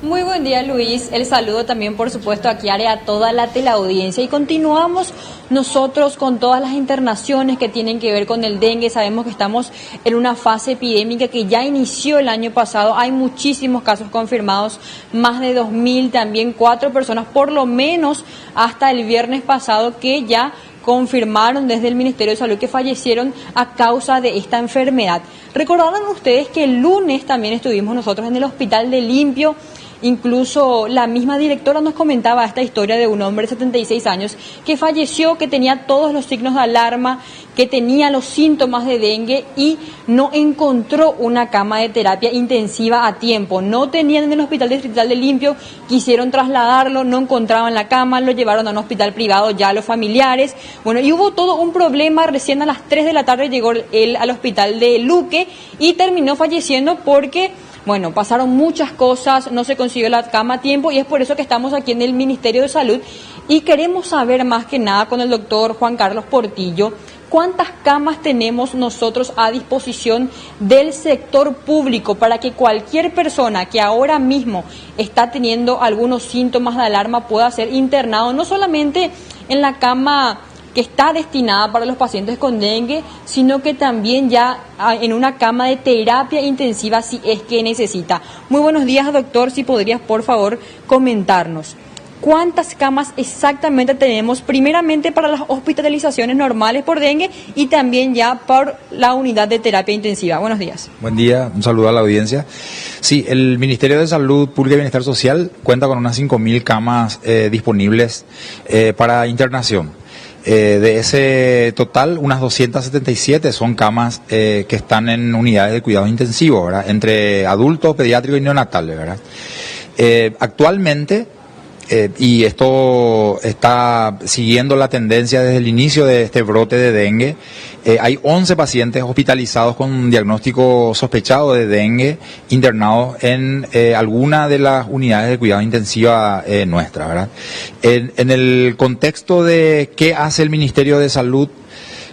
Muy buen día, Luis. El saludo también, por supuesto, a Kiara y a toda la teleaudiencia. Y continuamos nosotros con todas las internaciones que tienen que ver con el dengue. Sabemos que estamos en una fase epidémica que ya inició el año pasado. Hay muchísimos casos confirmados, más de 2.000, también 4 personas, por lo menos hasta el viernes pasado, que ya confirmaron desde el Ministerio de Salud que fallecieron a causa de esta enfermedad. Recordarán ustedes que el lunes también estuvimos nosotros en el Hospital de Limpio. Incluso la misma directora nos comentaba esta historia de un hombre de 76 años que falleció, que tenía todos los signos de alarma, que tenía los síntomas de dengue y no encontró una cama de terapia intensiva a tiempo. No tenían en el Hospital Distrital de Limpio, quisieron trasladarlo, no encontraban la cama, lo llevaron a un hospital privado ya los familiares. Bueno, y hubo todo un problema. Recién a las 3 de la tarde llegó él al hospital de Luque y terminó falleciendo porque, bueno, pasaron muchas cosas, no se consiguió la cama a tiempo y es por eso que estamos aquí en el Ministerio de Salud y queremos saber más que nada con el doctor Juan Carlos Portillo cuántas camas tenemos nosotros a disposición del sector público para que cualquier persona que ahora mismo está teniendo algunos síntomas de alarma pueda ser internado, no solamente en la cama que está destinada para los pacientes con dengue, sino que también ya en una cama de terapia intensiva si es que necesita. Muy buenos días, doctor, si podrías por favor comentarnos cuántas camas exactamente tenemos, primeramente para las hospitalizaciones normales por dengue y también ya por la unidad de terapia intensiva. Buenos días. Buen día, un saludo a la audiencia. Sí, el Ministerio de Salud Pública y Bienestar Social cuenta con unas 5.000 camas disponibles para internación. De ese total, unas 277 son camas que están en unidades de cuidados intensivos, ¿verdad? Entre adultos, pediátricos y neonatales, ¿verdad? Actualmente, y esto está siguiendo la tendencia desde el inicio de este brote de dengue, hay 11 pacientes hospitalizados con diagnóstico sospechado de dengue internados en alguna de las unidades de cuidado intensiva nuestras, ¿verdad? En el contexto de qué hace el Ministerio de Salud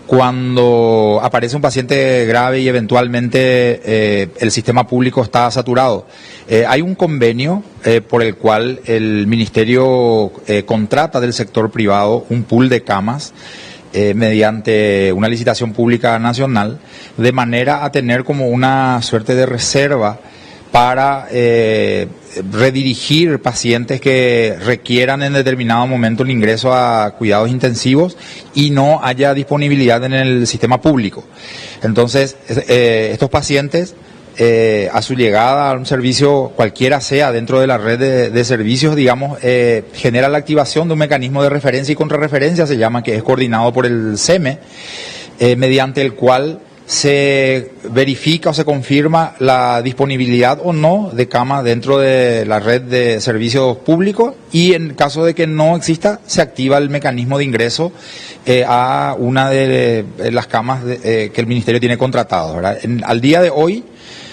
cuando aparece un paciente grave y eventualmente el sistema público está saturado. Hay un convenio por el cual el Ministerio contrata del sector privado un pool de camas mediante una licitación pública nacional, de manera a tener como una suerte de reserva para redirigir pacientes que requieran en determinado momento el ingreso a cuidados intensivos y no haya disponibilidad en el sistema público. Entonces, estos pacientes, a su llegada a un servicio, cualquiera sea dentro de la red de servicios, digamos, genera la activación de un mecanismo de referencia y contrarreferencia, se llama, que es coordinado por el SEME, mediante el cual se verifica o se confirma la disponibilidad o no de camas dentro de la red de servicios públicos y en caso de que no exista, se activa el mecanismo de ingreso a una de las camas que el Ministerio tiene contratado, ¿verdad? Al día de hoy,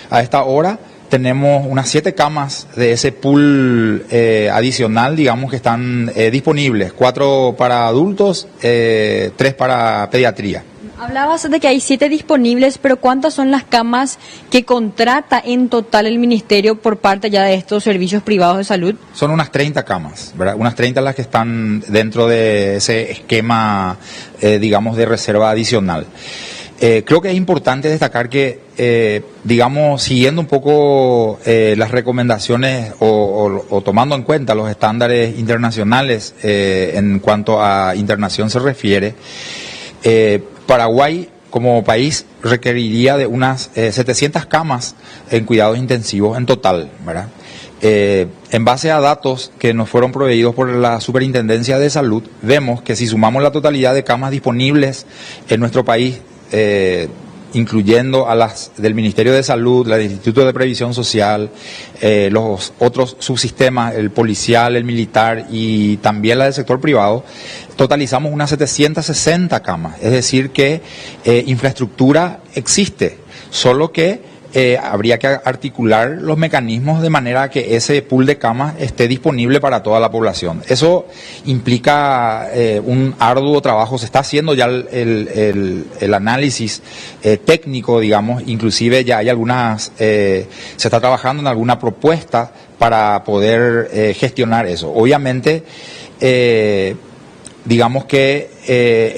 a esta hora, tenemos unas 7 camas de ese pool adicional, digamos, que están disponibles, 4 para adultos, 3 para pediatría. Hablabas de que hay 7 disponibles, pero ¿cuántas son las camas que contrata en total el Ministerio por parte ya de estos servicios privados de salud? Son unas 30 camas, ¿verdad? Unas 30 las que están dentro de ese esquema, digamos, de reserva adicional. Creo que es importante destacar que, digamos, siguiendo un poco las recomendaciones o tomando en cuenta los estándares internacionales en cuanto a internación se refiere, Paraguay como país requeriría de unas 700 camas en cuidados intensivos en total, ¿verdad? En base a datos que nos fueron proveídos por la Superintendencia de Salud, vemos que si sumamos la totalidad de camas disponibles en nuestro país, incluyendo a las del Ministerio de Salud, la del Instituto de Previsión Social, los otros subsistemas, el policial, el militar y también la del sector privado, totalizamos unas 760 camas. Es decir que infraestructura existe, solo que habría que articular los mecanismos de manera que ese pool de camas esté disponible para toda la población. Eso implica un arduo trabajo. Se está haciendo ya el análisis técnico, digamos, inclusive ya hay se está trabajando en alguna propuesta para poder gestionar eso. Obviamente, digamos que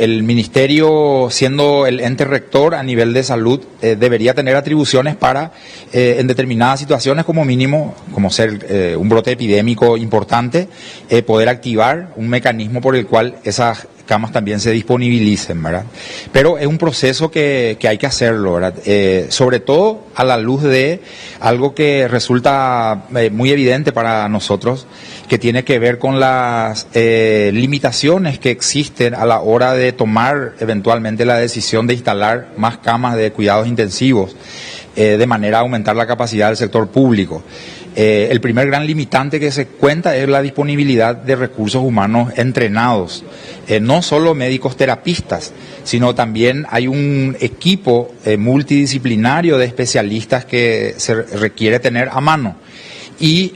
el Ministerio, siendo el ente rector a nivel de salud, debería tener atribuciones para, en determinadas situaciones como mínimo, como ser un brote epidémico importante, poder activar un mecanismo por el cual esas camas también se disponibilicen, ¿verdad? Pero es un proceso que hay que hacerlo, ¿verdad? Sobre todo a la luz de algo que resulta muy evidente para nosotros, que tiene que ver con las limitaciones que existen a la hora de tomar eventualmente la decisión de instalar más camas de cuidados intensivos, de manera a aumentar la capacidad del sector público. El primer gran limitante que se cuenta es la disponibilidad de recursos humanos entrenados, no solo médicos terapistas, sino también hay un equipo multidisciplinario de especialistas que se requiere tener a mano. Y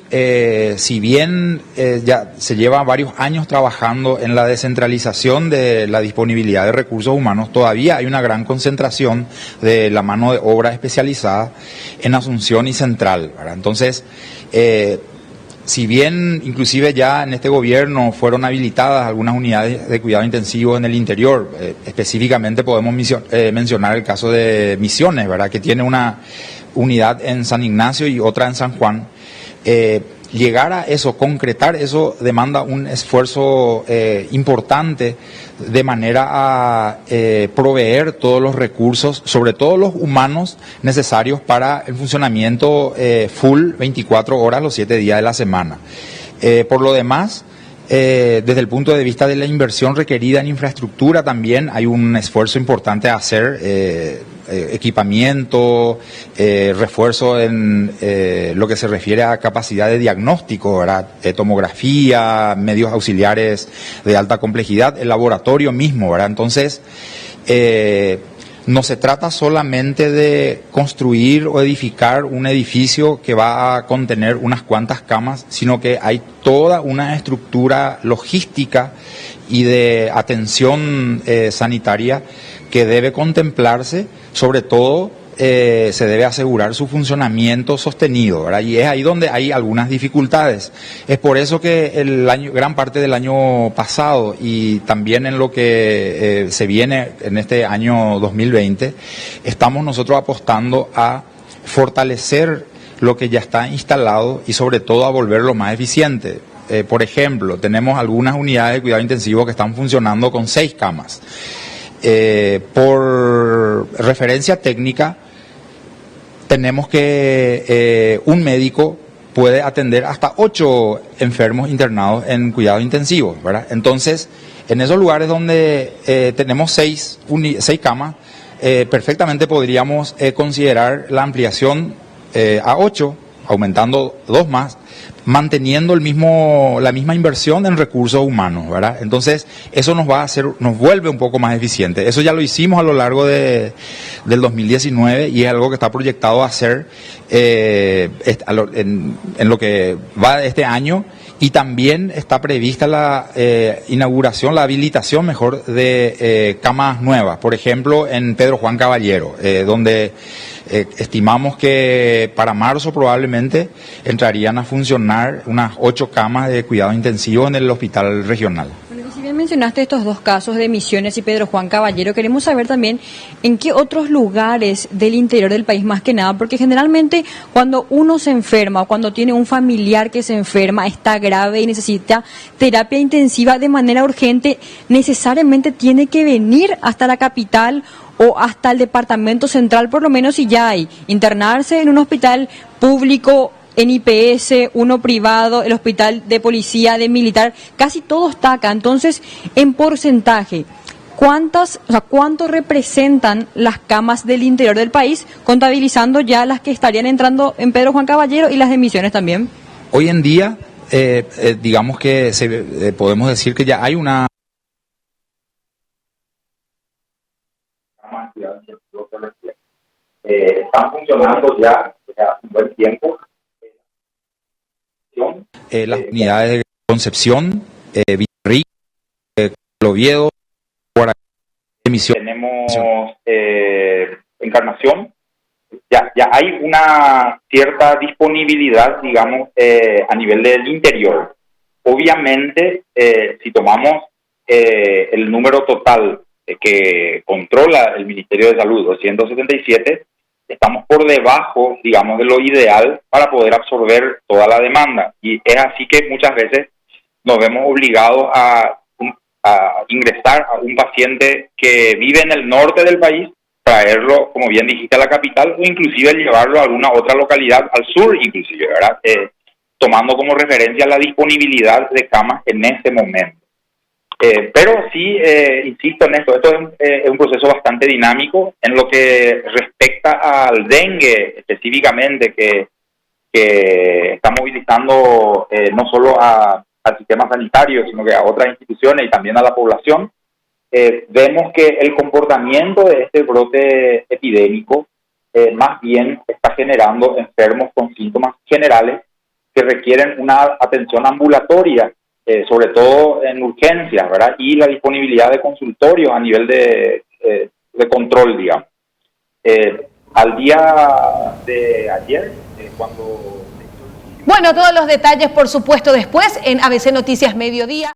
si bien ya se lleva varios años trabajando en la descentralización de la disponibilidad de recursos humanos, todavía hay una gran concentración de la mano de obra especializada en Asunción y Central, ¿verdad? Entonces, si bien inclusive ya en este gobierno fueron habilitadas algunas unidades de cuidado intensivo en el interior, específicamente podemos mencionar el caso de Misiones, ¿verdad?, que tiene una unidad en San Ignacio y otra en San Juan. Llegar a eso, concretar eso, demanda un esfuerzo importante de manera a proveer todos los recursos, sobre todo los humanos necesarios para el funcionamiento full 24 horas los 7 días de la semana. Por lo demás, desde el punto de vista de la inversión requerida en infraestructura también hay un esfuerzo importante a hacer, equipamiento, refuerzo en lo que se refiere a capacidad de diagnóstico, ¿verdad? Tomografía, medios auxiliares de alta complejidad, el laboratorio mismo, ¿verdad? Entonces, no se trata solamente de construir o edificar un edificio que va a contener unas cuantas camas, sino que hay toda una estructura logística y de atención sanitaria que debe contemplarse, sobre todo se debe asegurar su funcionamiento sostenido, ¿verdad? Y es ahí donde hay algunas dificultades. Es por eso que gran parte del año pasado y también en lo que se viene en este año 2020, estamos nosotros apostando a fortalecer lo que ya está instalado y sobre todo a volverlo más eficiente. Por ejemplo, tenemos algunas unidades de cuidado intensivo que están funcionando con 6 camas. Por referencia técnica, tenemos que un médico puede atender hasta 8 enfermos internados en cuidados intensivos, ¿verdad? Entonces, en esos lugares donde tenemos 6 camas, perfectamente podríamos considerar la ampliación a 8, aumentando 2 más, manteniendo la misma inversión en recursos humanos, ¿verdad? Entonces, eso nos vuelve un poco más eficiente. Eso ya lo hicimos a lo largo del 2019 y es algo que está proyectado a hacer en lo que va de este año, y también está prevista la inauguración, la habilitación mejor de camas nuevas, por ejemplo, en Pedro Juan Caballero, donde estimamos que para marzo probablemente entrarían a funcionar unas 8 camas de cuidado intensivo en el hospital regional. Bueno, si bien mencionaste estos 2 casos de Misiones y Pedro Juan Caballero, queremos saber también en qué otros lugares del interior del país, más que nada, porque generalmente cuando uno se enferma o cuando tiene un familiar que se enferma, está grave y necesita terapia intensiva de manera urgente, necesariamente tiene que venir hasta la capital o hasta el departamento central, por lo menos si ya hay, internarse en un hospital público, en IPS, uno privado, el hospital de policía, de militar, casi todo está acá. Entonces, en porcentaje, ¿cuánto representan las camas del interior del país, contabilizando ya las que estarían entrando en Pedro Juan Caballero y las de Misiones también? Hoy en día, digamos que podemos decir que ya hay una... están funcionando ya hace un buen tiempo. Las unidades de Concepción, Villarrica, Oviedo, emisión. Tenemos Encarnación. Ya hay una cierta disponibilidad, digamos, a nivel del interior. Obviamente, si tomamos el número total que controla el Ministerio de Salud, 277, estamos por debajo, digamos, de lo ideal para poder absorber toda la demanda. Y es así que muchas veces nos vemos obligados a ingresar a un paciente que vive en el norte del país, traerlo, como bien dijiste, a la capital, o inclusive llevarlo a alguna otra localidad, al sur inclusive, ¿verdad? Tomando como referencia la disponibilidad de camas en ese momento. Pero sí, insisto en esto es un proceso bastante dinámico. En lo que respecta al dengue específicamente, que está movilizando no solo al sistema sanitario, sino que a otras instituciones y también a la población, vemos que el comportamiento de este brote epidémico más bien está generando enfermos con síntomas generales que requieren una atención ambulatoria, sobre todo en urgencias, ¿verdad? Y la disponibilidad de consultorios a nivel de control, digamos. Al día de ayer, cuando... Bueno, todos los detalles, por supuesto, después en ABC Noticias Mediodía.